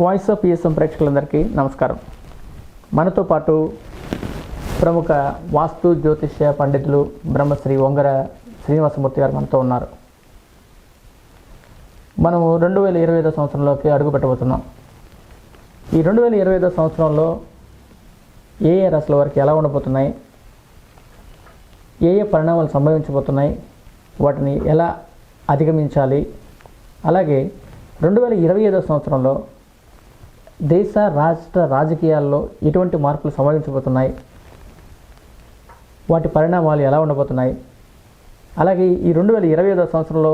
Voice of ESM ప్రేక్షకులందరికీ నమస్కారం. మనతో పాటు ప్రముఖ వాస్తు జ్యోతిష్య పండితులు బ్రహ్మశ్రీ వంగర శ్రీనివాసమూర్తి గారు మనతో ఉన్నారు. మనము 2025 సంవత్సరంలోకి అడుగు పెట్టబోతున్నాం. ఈ 2025 సంవత్సరంలో ఏ రాశుల వారికి ఎలా ఉండబోతున్నాయి, ఏ పరిణామాలు సంభవించబోతున్నాయి, వాటిని ఎలా అధిగమించాలి, అలాగే 2025 సంవత్సరంలో దేశ రాష్ట్ర రాజకీయాల్లో ఎటువంటి మార్పులు సంభవించబోతున్నాయి, వాటి పరిణామాలు ఎలా ఉండబోతున్నాయి, అలాగే ఈ 2025 సంవత్సరంలో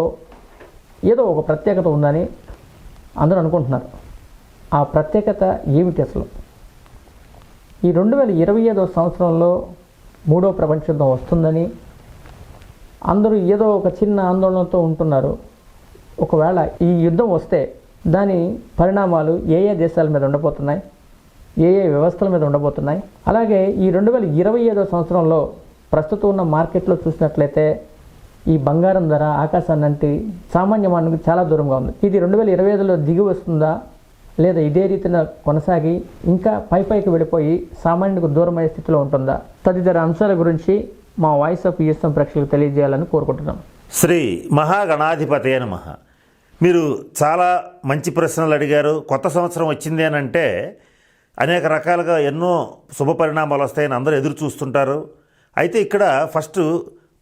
ఏదో ఒక ప్రత్యేకత ఉందని అందరూ అనుకుంటున్నారు. ఆ ప్రత్యేకత ఏమిటి అసలు? ఈ 2025 సంవత్సరంలో మూడో ప్రపంచ యుద్ధం వస్తుందని అందరూ ఏదో ఒక చిన్న ఆందోళనతో ఉంటున్నారు. ఒకవేళ ఈ యుద్ధం వస్తే దాని పరిణామాలు ఏ దేశాల మీద ఉండబోతున్నాయి, ఏ వ్యవస్థల మీద ఉండబోతున్నాయి, అలాగే ఈ 2025 సంవత్సరంలో ప్రస్తుతం ఉన్న మార్కెట్లో చూసినట్లయితే ఈ బంగారం ధర ఆకాశాన్నంటి సామాన్య మానవునికి చాలా దూరంగా ఉంది. ఇది 2025లో దిగి వస్తుందా, లేదా ఇదే రీతిన కొనసాగి ఇంకా పైకి వెళ్ళిపోయి సామాన్యునికి దూరమయ్యే స్థితిలో ఉంటుందా, తదితర అంశాల గురించి మా వాయిస్ ఆఫ్ ఈఎస్ఎం ప్రేక్షకులకు తెలియజేయాలని కోరుకుంటున్నాం. శ్రీ మహాగణాధిపతయ నమః. మీరు చాలా మంచి ప్రశ్నలు అడిగారు. కొత్త సంవత్సరం వచ్చింది అని అంటే అనేక రకాలుగా ఎన్నో శుభ పరిణామాలు వస్తాయని అందరూ ఎదురు చూస్తుంటారు. అయితే ఇక్కడ ఫస్ట్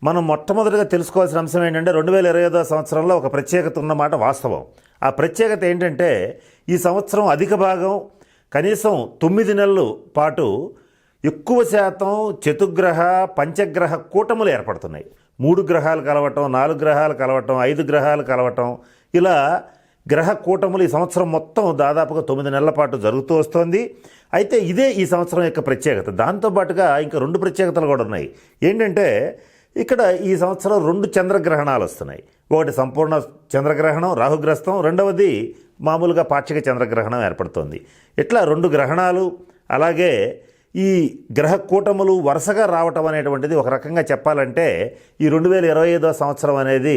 మనం మొట్టమొదటిగా తెలుసుకోవాల్సిన అంశం ఏంటంటే 2025 సంవత్సరంలో ఒక ప్రత్యేకత ఉన్నమాట వాస్తవం. ఆ ప్రత్యేకత ఏంటంటే ఈ సంవత్సరం అధిక భాగం కనీసం 9 నెలల పాటు ఎక్కువ శాతం చతుర్గ్రహ పంచగ్రహ కూటములు ఏర్పడుతున్నాయి. 3 గ్రహాలు కలవటం, 4 గ్రహాలు కలవటం, 5 గ్రహాలు కలవటం, ఇలా గ్రహ కూటములు ఈ సంవత్సరం మొత్తం దాదాపుగా 9 నెలల పాటు జరుగుతూ వస్తుంది. అయితే ఇదే ఈ సంవత్సరం యొక్క ప్రత్యేకత. దాంతోపాటుగా ఇంకా 2 ప్రత్యేకతలు కూడా ఉన్నాయి. ఏంటంటే ఇక్కడ ఈ సంవత్సరం 2 చంద్రగ్రహణాలు వస్తున్నాయి. ఒకటి సంపూర్ణ చంద్రగ్రహణం రాహుగ్రస్తం, రెండవది మామూలుగా పాక్షిక చంద్రగ్రహణం ఏర్పడుతుంది. ఇట్లా 2 గ్రహణాలు, అలాగే ఈ గ్రహ కూటములు వరుసగా రావటం అనేటువంటిది ఒక రకంగా చెప్పాలంటే ఈ 2025 సంవత్సరం అనేది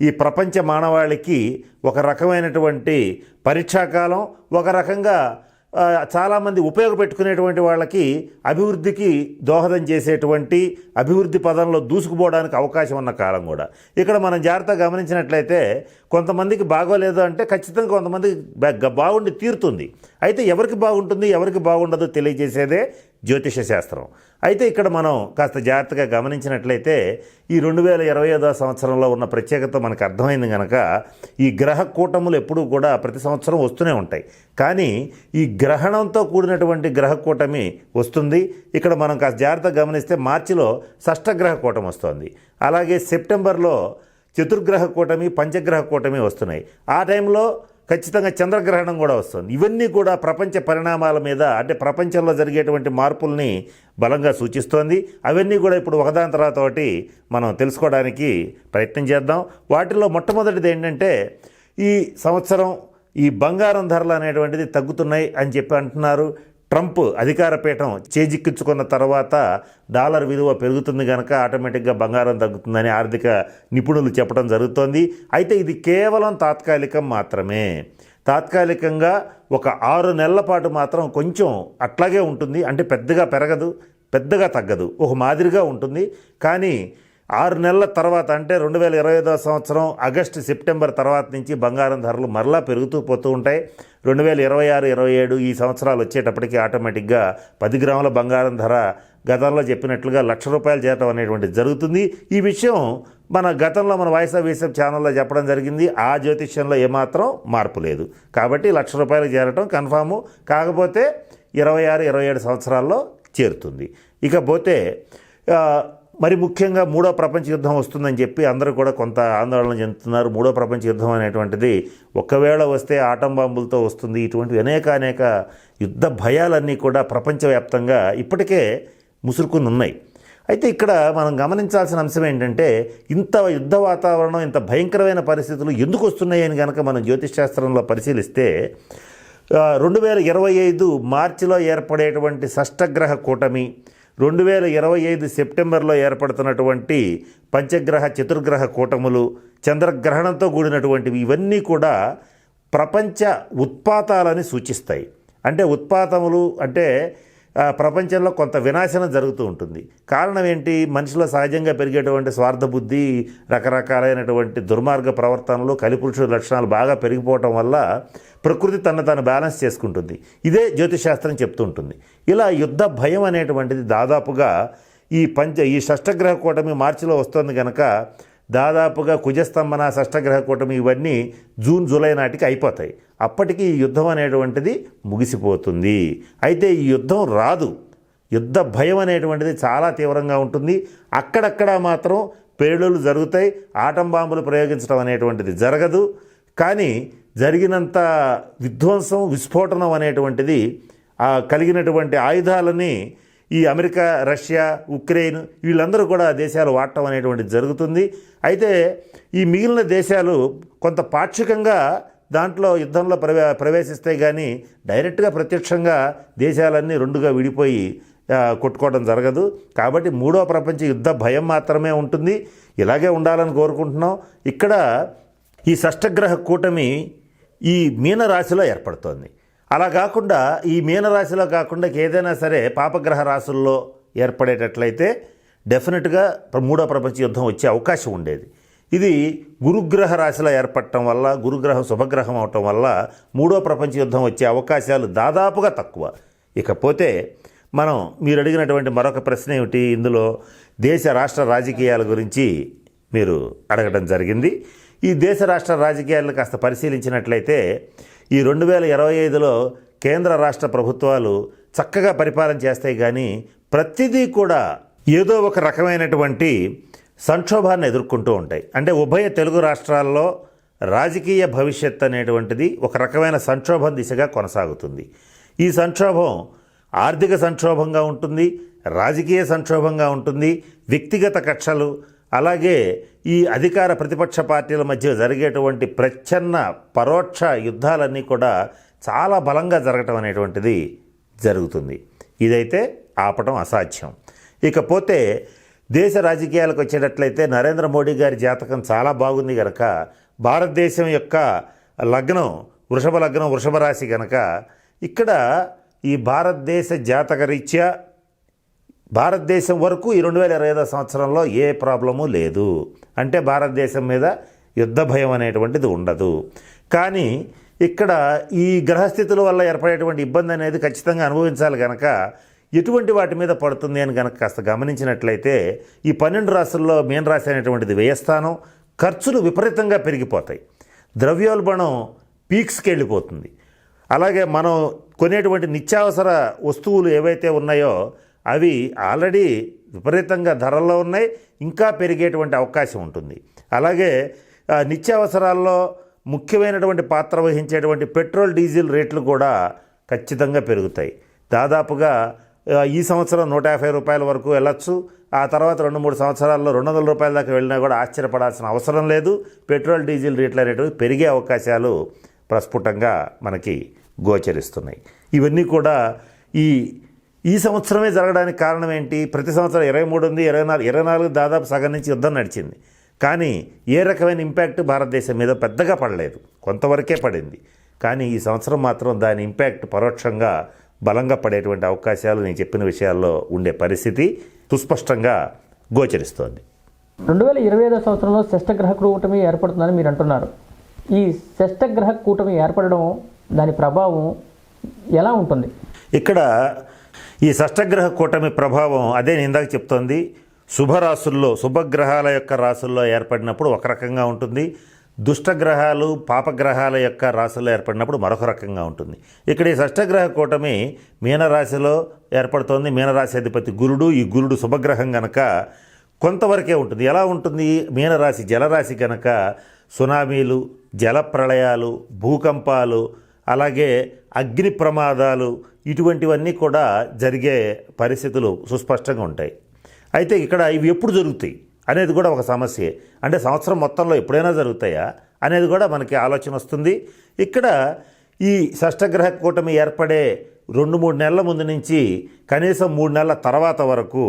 ఈ ప్రపంచ మానవాళికి ఒక రకమైనటువంటి పరీక్షాకాలం, ఒక రకంగా చాలామంది ఉపయోగపెట్టుకునేటువంటి వాళ్ళకి అభివృద్ధికి దోహదం చేసేటువంటి అభివృద్ధి పదంలో దూసుకుపోవడానికి అవకాశం ఉన్న కాలం కూడా. ఇక్కడ మనం జాగ్రత్తగా గమనించినట్లయితే కొంతమందికి బాగోలేదు అంటే ఖచ్చితంగా కొంతమందికి బాగుండి తీరుతుంది. అయితే ఎవరికి బాగుంటుంది ఎవరికి బాగుండదో తెలియజేసేదే జ్యోతిష శాస్త్రం. అయితే ఇక్కడ మనం కాస్త జాగ్రత్తగా గమనించినట్లయితే ఈ 2025 సంవత్సరంలో ఉన్న ప్రత్యేకత మనకు అర్థమైంది కనుక ఈ గ్రహ కూటములు ఎప్పుడూ కూడా ప్రతి సంవత్సరం వస్తూనే ఉంటాయి. కానీ ఈ గ్రహణంతో కూడినటువంటి గ్రహ కూటమి వస్తుంది. ఇక్కడ మనం కాస్త జాగ్రత్తగా గమనిస్తే మార్చిలో షష్ఠగ్రహ కూటమి వస్తుంది, అలాగే సెప్టెంబర్లో చతుర్గ్రహ కూటమి పంచగ్రహ కూటమి వస్తున్నాయి. ఆ టైంలో ఖచ్చితంగా చంద్రగ్రహణం కూడా వస్తుంది. ఇవన్నీ కూడా ప్రపంచ పరిణామాల మీద, అంటే ప్రపంచంలో జరిగేటువంటి మార్పుల్ని బలంగా సూచిస్తోంది. అవన్నీ కూడా ఇప్పుడు ఒకదాని తర్వాత ఒకటి మనం తెలుసుకోవడానికి ప్రయత్నం చేద్దాం. వాటిలో మొట్టమొదటిది ఏంటంటే ఈ సంవత్సరం ఈ బంగారం ధరలు అనేటువంటిది తగ్గుతున్నాయి అని చెప్పి అంటున్నారు. ట్రంప్ అధికార పీఠం చేజిక్కించుకున్న తర్వాత డాలర్ విలువ పెరుగుతుంది కనుక ఆటోమేటిక్గా బంగారం తగ్గుతుందని ఆర్థిక నిపుణులు చెప్పడం జరుగుతోంది. అయితే ఇది కేవలం తాత్కాలికం మాత్రమే. తాత్కాలికంగా ఒక 6 నెలల పాటు మాత్రం కొంచెం అట్లాగే ఉంటుంది. అంటే పెద్దగా పెరగదు, పెద్దగా తగ్గదు, ఒక మాదిరిగా ఉంటుంది. కానీ 6 నెలల తర్వాత అంటే 2025 సంవత్సరం ఆగస్టు సెప్టెంబర్ తర్వాత నుంచి బంగారం ధరలు మరలా పెరుగుతూ పోతూ ఉంటాయి. 2026, 27 ఈ సంవత్సరాలు వచ్చేటప్పటికి ఆటోమేటిక్గా 10 గ్రాముల బంగారం ధర గతంలో చెప్పినట్లుగా ₹1,00,000 చేరటం అనేటువంటిది జరుగుతుంది. ఈ విషయం గతంలో మన వాయిస్ ఆఫ్ ఈఎస్ఎం ఛానల్లో చెప్పడం జరిగింది. ఆ జ్యోతిష్యంలో ఏమాత్రం మార్పు లేదు. కాబట్టి ₹1,00,000 చేరటం కన్ఫాము. కాకపోతే 26, 27 సంవత్సరాల్లో చేరుతుంది. ఇకపోతే మరి ముఖ్యంగా 3వ ప్రపంచ యుద్ధం వస్తుందని చెప్పి అందరూ కూడా కొంత ఆందోళన చెందుతున్నారు. 3వ ప్రపంచ యుద్ధం అనేటువంటిది ఒకవేళ వస్తే ఆటం బాంబులతో వస్తుంది. ఇటువంటి అనేక యుద్ధ భయాలన్నీ కూడా ప్రపంచవ్యాప్తంగా ఇప్పటికే ముసురుకుని ఉన్నాయి. అయితే ఇక్కడ మనం గమనించాల్సిన అంశం ఏంటంటే ఇంత యుద్ధ వాతావరణం, ఇంత భయంకరమైన పరిస్థితులు ఎందుకు వస్తున్నాయి అని కనుక మనం జ్యోతిష్ శాస్త్రంలో పరిశీలిస్తే 2025 మార్చిలో ఏర్పడేటువంటి షష్ఠగ్రహ కూటమి, 2025 సెప్టెంబర్లో ఏర్పడుతున్నటువంటి పంచగ్రహ చతుర్గ్రహ కూటములు, చంద్రగ్రహణంతో కూడినటువంటివి, ఇవన్నీ కూడా ప్రపంచ ఉత్పాతాలని సూచిస్తాయి. అంటే ఉత్పాతములు అంటే ప్రపంచంలో కొంత వినాశనం జరుగుతూ ఉంటుంది. కారణం ఏంటి? మనిషిలో సహజంగా పెరిగేటువంటి స్వార్థ బుద్ధి, రకరకాలైనటువంటి దుర్మార్గ ప్రవర్తనలు, కలిపురుషుల లక్షణాలు బాగా పెరిగిపోవటం వల్ల ప్రకృతి తను తాను బ్యాలెన్స్ చేసుకుంటుంది. ఇదే జ్యోతిశాస్త్రం చెప్తూ ఉంటుంది. ఇలా యుద్ధ భయం అనేటువంటిది దాదాపుగా ఈ షష్టగ్రహ కూటమి మార్చిలో వస్తుంది కనుక దాదాపుగా కుజస్తంభన, షష్టగ్రహ కూటమి ఇవన్నీ జూన్ జూలై నాటికి అయిపోతాయి. అప్పటికి ఈ యుద్ధం అనేటువంటిది ముగిసిపోతుంది. అయితే ఈ యుద్ధం రాదు. యుద్ధ భయం అనేటువంటిది చాలా తీవ్రంగా ఉంటుంది. అక్కడక్కడ మాత్రం పేలుళ్ళు జరుగుతాయి. ఆటం బాంబులు ప్రయోగించడం అనేటువంటిది జరగదు. కానీ జరిగినంత విధ్వంసం, విస్ఫోటనం అనేటువంటిది కలిగినటువంటి ఆయుధాలని ఈ అమెరికా, రష్యా, ఉక్రెయిన్ వీళ్ళందరూ కూడా దేశాలు వాడటం అనేటువంటిది జరుగుతుంది. అయితే ఈ మిగిలిన దేశాలు కొంత పాక్షికంగా దాంట్లో యుద్ధంలో ప్రవేశిస్తే కానీ డైరెక్ట్గా ప్రత్యక్షంగా దేశాలన్నీ రెండుగా విడిపోయి కొట్టుకోవడం జరగదు. కాబట్టి మూడో ప్రపంచ యుద్ధ భయం మాత్రమే ఉంటుంది. ఇలాగే ఉండాలని కోరుకుంటున్నాం. ఇక్కడ ఈ షష్టగ్రహ కూటమి ఈ మీనరాశిలో ఏర్పడుతోంది. అలా కాకుండా ఈ మీనరాశిలో కాకుండా ఏదైనా సరే పాపగ్రహ రాశుల్లో ఏర్పడేటట్లయితే డెఫినెట్గా మూడో ప్రపంచ యుద్ధం వచ్చే అవకాశం ఉండేది. ఇది గురుగ్రహ రాశిలో ఏర్పడటం వల్ల, గురుగ్రహం శుభగ్రహం అవటం వల్ల మూడో ప్రపంచ యుద్ధం వచ్చే అవకాశాలు దాదాపుగా తక్కువ. ఇకపోతే మీరు అడిగినటువంటి మరొక ప్రశ్న ఏమిటి, ఇందులో దేశ రాష్ట్ర రాజకీయాల గురించి మీరు అడగడం జరిగింది. ఈ దేశ రాష్ట్ర రాజకీయాలను కాస్త పరిశీలించినట్లయితే ఈ 2025లో కేంద్ర రాష్ట్ర ప్రభుత్వాలు చక్కగా పరిపాలన చేస్తాయి. కానీ ప్రతిదీ కూడా ఏదో ఒక రకమైనటువంటి సంక్షోభాన్ని ఎదుర్కొంటూ ఉంటాయి. అంటే ఉభయ తెలుగు రాష్ట్రాల్లో రాజకీయ భవిష్యత్ అనేటువంటిది ఒక రకమైన సంక్షోభం దిశగా కొనసాగుతుంది. ఈ సంక్షోభం ఆర్థిక సంక్షోభంగా ఉంటుంది, రాజకీయ సంక్షోభంగా ఉంటుంది, వ్యక్తిగత కక్షలు, అలాగే ఈ అధికార ప్రతిపక్ష పార్టీల మధ్య జరిగేటువంటి ప్రచ్ఛన్న పరోక్ష యుద్ధాలన్నీ కూడా చాలా బలంగా జరగటం అనేటువంటిది జరుగుతుంది. ఇదైతే ఆపటం అసాధ్యం. ఇకపోతే దేశ రాజకీయాలకు వచ్చేటట్లయితే నరేంద్ర మోడీ గారి జాతకం చాలా బాగుంది కనుక భారతదేశం యొక్క లగ్నం వృషభ లగ్నం, వృషభ రాశి కనుక ఇక్కడ ఈ భారతదేశ జాతక రీత్యా భారతదేశం వరకు ఈ 2025 సంవత్సరంలో ఏ ప్రాబ్లము లేదు. అంటే భారతదేశం మీద యుద్ధ భయం అనేటువంటిది ఉండదు. కానీ ఇక్కడ ఈ గ్రహస్థితుల వల్ల ఏర్పడేటువంటి ఇబ్బంది అనేది ఖచ్చితంగా అనుభవించాలి కనుక ఎటువంటి వాటి మీద పడుతుంది అని కనుక కాస్త గమనించినట్లయితే ఈ 12 రాశుల్లో మీన రాశి అనేటువంటిది వ్యయస్థానం. ఖర్చులు విపరీతంగా పెరిగిపోతాయి. ద్రవ్యోల్బణం పీక్స్కి వెళ్ళిపోతుంది. అలాగే మనం కొనేటువంటి నిత్యావసర వస్తువులు ఏవైతే ఉన్నాయో అవి ఆల్రెడీ విపరీతంగా ధరల్లో ఉన్నాయి, ఇంకా పెరిగేటువంటి అవకాశం ఉంటుంది. అలాగే నిత్యావసరాల్లో ముఖ్యమైనటువంటి పాత్ర వహించేటువంటి పెట్రోల్, డీజిల్ రేట్లు కూడా ఖచ్చితంగా పెరుగుతాయి. దాదాపుగా ఈ సంవత్సరం 150 రూపాయల వరకు వెళ్ళొచ్చు. ఆ తర్వాత 2-3 సంవత్సరాల్లో 200 రూపాయల దాకా వెళ్ళినా కూడా ఆశ్చర్యపడాల్సిన అవసరం లేదు. పెట్రోల్, డీజిల్ రేట్లు అనేటివి పెరిగే అవకాశాలు ప్రస్ఫుటంగా మనకి గోచరిస్తున్నాయి. ఇవన్నీ కూడా ఈ సంవత్సరమే జరగడానికి కారణం ఏంటి? ప్రతి సంవత్సరం 23 ఉంది, 24 దాదాపు సగం నుంచి యుద్ధం నడిచింది. కానీ ఏ రకమైన ఇంపాక్ట్ భారతదేశం మీద పెద్దగా పడలేదు, కొంతవరకే పడింది. కానీ ఈ సంవత్సరం మాత్రం దాని ఇంపాక్ట్ పరోక్షంగా బలంగా పడేటువంటి అవకాశాలు నేను చెప్పిన విషయాల్లో ఉండే పరిస్థితి సుస్పష్టంగా గోచరిస్తోంది. 2025 సంవత్సరంలో షష్టగ్రహ కూటమి ఏర్పడుతుందని మీరు అంటున్నారు. ఈ షష్టగ్రహ కూటమి ఏర్పడడం, దాని ప్రభావం ఎలా ఉంటుంది? ఇక్కడ ఈ షష్టగ్రహ కూటమి ప్రభావం అదే నేను ఇందాక చెప్తోంది. శుభరాశుల్లో, శుభగ్రహాల యొక్క రాశుల్లో ఏర్పడినప్పుడు ఒక రకంగా ఉంటుంది. దుష్టగ్రహాలు, పాపగ్రహాల యొక్క రాశుల్లో ఏర్పడినప్పుడు మరొక రకంగా ఉంటుంది. ఇక్కడ ఈ షష్టగ్రహ కూటమి మీనరాశిలో ఏర్పడుతోంది. మీనరాశి అధిపతి గురుడు. ఈ గురుడు శుభగ్రహం కనుక కొంతవరకే ఉంటుంది. ఎలా ఉంటుంది? మీనరాశి జలరాశి కనుక సునామీలు, జలప్రళయాలు, భూకంపాలు, అలాగే అగ్ని ప్రమాదాలు ఇటువంటివన్నీ కూడా జరిగే పరిస్థితులు సుస్పష్టంగా ఉంటాయి. అయితే ఇక్కడ ఇవి ఎప్పుడు జరుగుతాయి అనేది కూడా ఒక సమస్యే. అంటే సంవత్సరం మొత్తంలో ఎప్పుడైనా జరుగుతాయా అనేది కూడా మనకి ఆలోచన వస్తుంది. ఇక్కడ ఈ షష్టగ్రహ కూటమి ఏర్పడే 2-3 నెలల ముందు నుంచి కనీసం 3 నెలల తర్వాత వరకు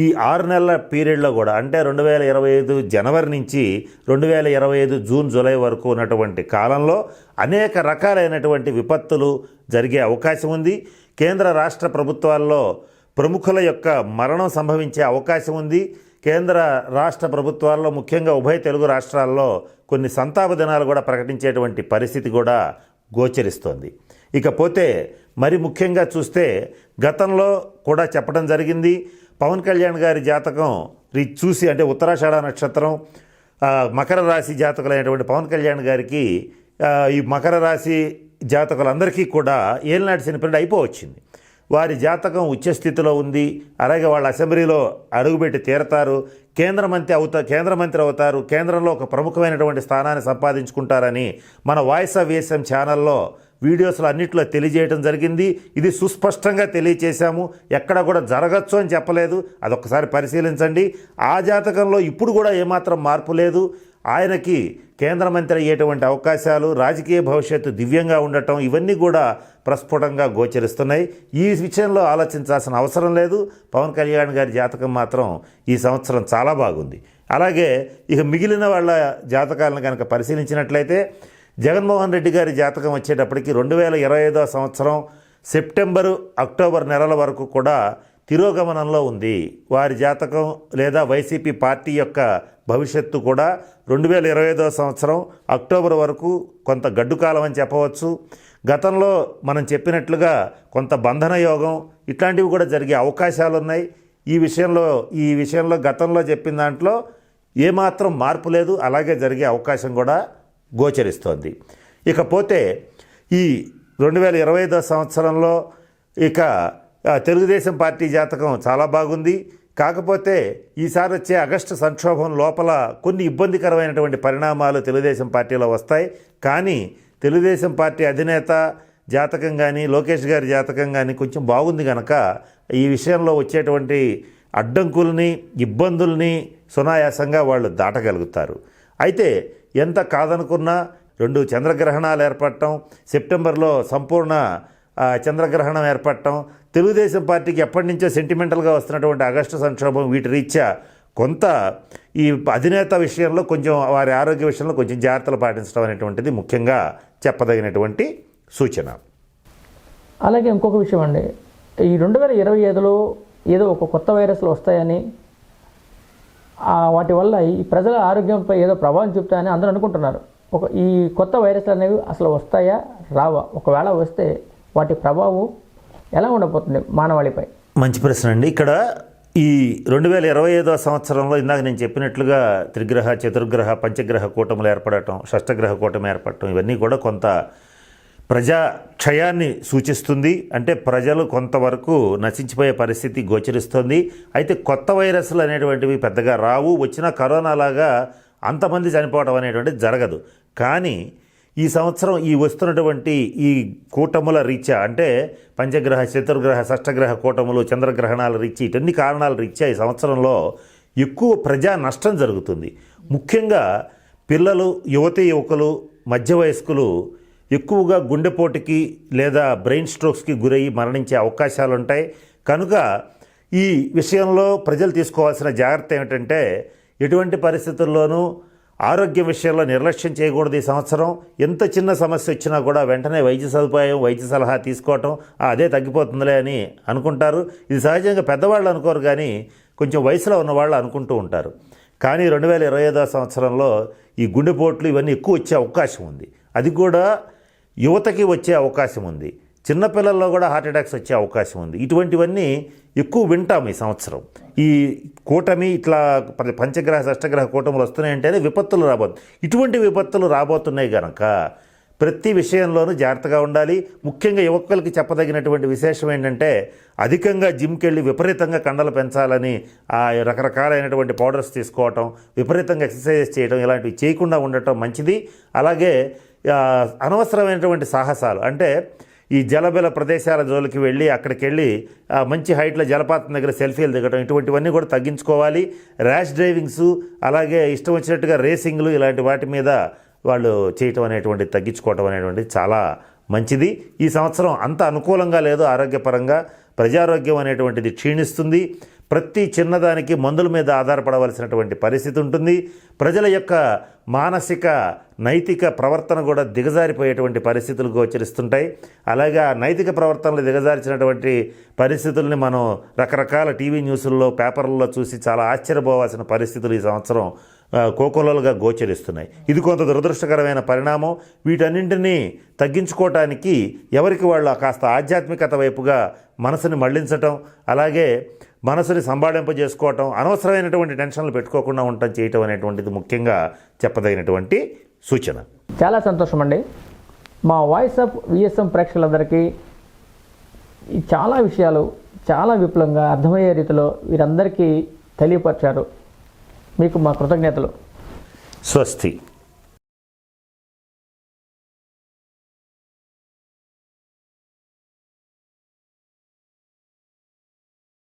ఈ 6 నెలల పీరియడ్లో కూడా అంటే 2025 జనవరి నుంచి 2025 జూన్ జూలై వరకు ఉన్నటువంటి కాలంలో అనేక రకాలైనటువంటి విపత్తులు జరిగే అవకాశం ఉంది. కేంద్ర రాష్ట్ర ప్రభుత్వాల్లో ప్రముఖుల యొక్క మరణం సంభవించే అవకాశం ఉంది. కేంద్ర రాష్ట్ర ప్రభుత్వాల్లో ముఖ్యంగా ఉభయ తెలుగు రాష్ట్రాల్లో కొన్ని సంతాప దినాలు కూడా ప్రకటించేటువంటి పరిస్థితి కూడా గోచరిస్తోంది. ఇకపోతే మరి ముఖ్యంగా చూస్తే గతంలో కూడా చెప్పడం జరిగింది. పవన్ కళ్యాణ్ గారి జాతకం చూసి అంటే ఉత్తరాషాఢ నక్షత్రం మకర రాశి జాతకులైనటువంటి పవన్ కళ్యాణ్ గారికి ఈ మకర రాశి జాతకులందరికీ కూడా ఏలినాటి శని పీరియడ్ అయిపోవచ్చింది. వారి జాతకం ఉచ్చస్థితిలో ఉంది. అలాగే వాళ్ళ అసెంబ్లీలో అడుగుపెట్టి తీరతారు, కేంద్ర మంత్రి అవుతారు, కేంద్రంలో ఒక ప్రముఖమైనటువంటి స్థానాన్ని సంపాదించుకుంటారని మన వాయిస్ ఆఫ్ ఏఎస్ఎం ఛానల్లో వీడియోస్లో అన్నింటిలో తెలియజేయడం జరిగింది. ఇది సుస్పష్టంగా తెలియచేశాము, ఎక్కడ కూడా జరగచ్చు అని చెప్పలేదు. అదొక్కసారి పరిశీలించండి. ఆ జాతకంలో ఇప్పుడు కూడా ఏమాత్రం మార్పు లేదు. ఆయనకి కేంద్ర మంత్రి అయ్యేటువంటి అవకాశాలు, రాజకీయ భవిష్యత్తు దివ్యంగా ఉండటం ఇవన్నీ కూడా ప్రస్ఫుటంగా గోచరిస్తున్నాయి. ఈ విషయంలో ఆలోచించాల్సిన అవసరం లేదు. పవన్ కళ్యాణ్ గారి జాతకం మాత్రం ఈ సంవత్సరం చాలా బాగుంది. అలాగే ఇక మిగిలిన వాళ్ళ జాతకాలను కనుక పరిశీలించినట్లయితే జగన్మోహన్ రెడ్డి గారి జాతకం వచ్చేటప్పటికి 2025 సంవత్సరం సెప్టెంబరు అక్టోబర్ నెలల వరకు కూడా తిరోగమనంలో ఉంది. వారి జాతకం లేదా వైసీపీ పార్టీ యొక్క భవిష్యత్తు కూడా 2025 సంవత్సరం అక్టోబర్ వరకు కొంత గడ్డు కాలం అని చెప్పవచ్చు. గతంలో మనం చెప్పినట్లుగా కొంత బంధన యోగం ఇట్లాంటివి కూడా జరిగే అవకాశాలు ఉన్నాయి. ఈ విషయంలో గతంలో చెప్పిన దాంట్లో ఏమాత్రం మార్పు లేదు. అలాగే జరిగే అవకాశం కూడా గోచరిస్తోంది. ఇకపోతే ఈ 2025 సంవత్సరంలో ఇక తెలుగుదేశం పార్టీ జాతకం చాలా బాగుంది. కాకపోతే ఈసారి వచ్చే ఆగస్టు సంక్షోభం లోపల కొన్ని ఇబ్బందికరమైనటువంటి పరిణామాలు తెలుగుదేశం పార్టీలో వస్తాయి. కానీ తెలుగుదేశం పార్టీ అధినేత జాతకం కానీ లోకేష్ గారి జాతకం కానీ కొంచెం బాగుంది కనుక ఈ విషయంలో వచ్చేటువంటి అడ్డంకుల్ని ఇబ్బందుల్ని సునాయాసంగా వాళ్ళు దాటగలుగుతారు. అయితే ఎంత కాదనుకున్నా 2 చంద్రగ్రహణాలు ఏర్పడటం, సెప్టెంబర్లో సంపూర్ణ చంద్రగ్రహణం ఏర్పడటం, తెలుగుదేశం పార్టీకి ఎప్పటి నుంచో సెంటిమెంటల్గా వస్తున్నటువంటి ఆగస్టు సంక్షోభం వీటి రీత్యా కొంత ఈ అధినేత విషయంలో కొంచెం వారి ఆరోగ్య విషయంలో కొంచెం జాగ్రత్తలు పాటించడం అనేటువంటిది ముఖ్యంగా చెప్పదగినటువంటి సూచన. అలాగే ఇంకొక విషయం అండి, ఈ 2025లో ఏదో ఒక కొత్త వైరస్లు వస్తాయని వాటి వల్ల ఈ ప్రజల ఆరోగ్యంపై ఏదో ప్రభావం చూపుతాయని అందరూ అనుకుంటున్నారు. ఈ కొత్త వైరస్లు అనేవి అసలు వస్తాయా రావా? ఒకవేళ వస్తే వాటి ప్రభావం ఎలా ఉండబోతుంది మానవాళిపై? మంచి ప్రశ్న అండి. ఇక్కడ ఈ 2025 సంవత్సరంలో ఇందాక నేను చెప్పినట్లుగా త్రిగ్రహ, చతుర్గ్రహ, పంచగ్రహ కూటములు ఏర్పడటం, షష్టగ్రహ కూటమి ఏర్పడటం ఇవన్నీ కూడా కొంత ప్రజా క్షయాన్ని సూచిస్తుంది. అంటే ప్రజలు కొంతవరకు నశించిపోయే పరిస్థితి గోచరిస్తుంది. అయితే కొత్త వైరస్లు అనేటువంటివి పెద్దగా రావు. వచ్చిన కరోనా లాగా అంతమంది చనిపోవడం అనేటువంటిది జరగదు. కానీ ఈ సంవత్సరం ఈ వస్తున్నటువంటి ఈ కూటముల రీత్యా అంటే పంచగ్రహ, చతుర్గ్రహ, షష్టగ్రహ కూటములు, చంద్రగ్రహణాల రీత్యా ఇటన్ని కారణాల రీత్యా ఈ సంవత్సరంలో ఎక్కువ ప్రజా నష్టం జరుగుతుంది. ముఖ్యంగా పిల్లలు, యువకులు, మధ్య వయస్కులు ఎక్కువగా గుండెపోటుకి లేదా బ్రెయిన్ స్ట్రోక్స్కి గురయ్యి మరణించే అవకాశాలు ఉంటాయి. కనుక ఈ విషయంలో ప్రజలు తీసుకోవాల్సిన జాగ్రత్త ఏమిటంటే ఎటువంటి పరిస్థితుల్లోనూ ఆరోగ్య విషయంలో నిర్లక్ష్యం చేయకూడదు. ఈ సంవత్సరం ఎంత చిన్న సమస్య వచ్చినా కూడా వెంటనే వైద్య సదుపాయం, వైద్య సలహా తీసుకోవటం, అదే తగ్గిపోతుందిలే అని అనుకుంటారు. ఇది సహజంగా పెద్దవాళ్ళు అనుకోరు, కానీ కొంచెం వయసులో ఉన్నవాళ్ళు అనుకుంటూ ఉంటారు. కానీ 2025 సంవత్సరంలో ఈ గుండెపోట్లు ఇవన్నీ ఎక్కువ వచ్చే అవకాశం ఉంది. అది కూడా యువతకి వచ్చే అవకాశం ఉంది. చిన్నపిల్లల్లో కూడా హార్ట్ అటాక్స్ వచ్చే అవకాశం ఉంది. ఇటువంటివన్నీ ఎక్కువ వింటాం ఈ సంవత్సరం. ఈ కూటమి ఇట్లా పంచగ్రహ, షష్టగ్రహ కూటములు వస్తున్నాయంటేనే విపత్తులు రాబోతుంది. ఇటువంటి విపత్తులు రాబోతున్నాయి కనుక ప్రతి విషయంలోనూ జాగ్రత్తగా ఉండాలి. ముఖ్యంగా యువకులకి చెప్పదగినటువంటి విశేషం ఏంటంటే అధికంగా జిమ్కి వెళ్ళి విపరీతంగా కండలు పెంచాలని రకరకాలైనటువంటి పౌడర్స్ తీసుకోవటం, విపరీతంగా ఎక్సర్సైజ్ చేయడం ఇలాంటివి చేయకుండా ఉండటం మంచిది. అలాగే అనవసరమైనటువంటి సాహసాలు అంటే ఈ జలబెల ప్రదేశాల జోలికి వెళ్ళి అక్కడికి వెళ్ళి మంచి హైట్లో జలపాతం దగ్గర సెల్ఫీలు దిగడం ఇటువంటివన్నీ కూడా తగ్గించుకోవాలి. ర్యాష్ డ్రైవింగ్స్, అలాగే ఇష్టం వచ్చినట్టుగా రేసింగ్లు ఇలాంటి వాటి మీద వాళ్ళు చేయటం అనేటువంటిది తగ్గించుకోవటం అనేటువంటిది చాలా మంచిది. ఈ సంవత్సరం అంత అనుకూలంగా లేదు ఆరోగ్యపరంగా. ప్రజారోగ్యం అనేటువంటిది క్షీణిస్తుంది. ప్రతి చిన్నదానికి మందుల మీద ఆధారపడవలసినటువంటి పరిస్థితి ఉంటుంది. ప్రజల యొక్క మానసిక నైతిక ప్రవర్తన కూడా దిగజారిపోయేటువంటి పరిస్థితులు గోచరిస్తుంటాయి. అలాగే ఆ నైతిక ప్రవర్తనలు దిగజార్చినటువంటి పరిస్థితుల్ని మనం రకరకాల టీవీ న్యూస్ల్లో పేపర్లలో చూసి చాలా ఆశ్చర్యపోవాల్సిన పరిస్థితులు ఈ సంవత్సరం కోకొల్లలుగా గోచరిస్తున్నాయి. ఇది కొంత దురదృష్టకరమైన పరిణామం. వీటన్నింటినీ తగ్గించుకోవటానికి ఎవరికి వాళ్ళు కాస్త ఆధ్యాత్మికత వైపుగా మనసుని మళ్లించటం, అలాగే మనసుని సంభాళింపజేసుకోవటం, అనవసరమైనటువంటి టెన్షన్లు పెట్టుకోకుండా ఉండటం చేయటం అనేటువంటిది ముఖ్యంగా చెప్పదగినటువంటి సూచన. చాలా సంతోషం అండి. మా వాయిస్ ఆఫ్ విఎస్ఎం ప్రేక్షకులందరికీ ఈ చాలా విషయాలు చాలా విపులంగా అర్థమయ్యే రీతిలో వీరందరికీ తెలియపరిచారు. మీకు మా కృతజ్ఞతలు. స్వస్తి.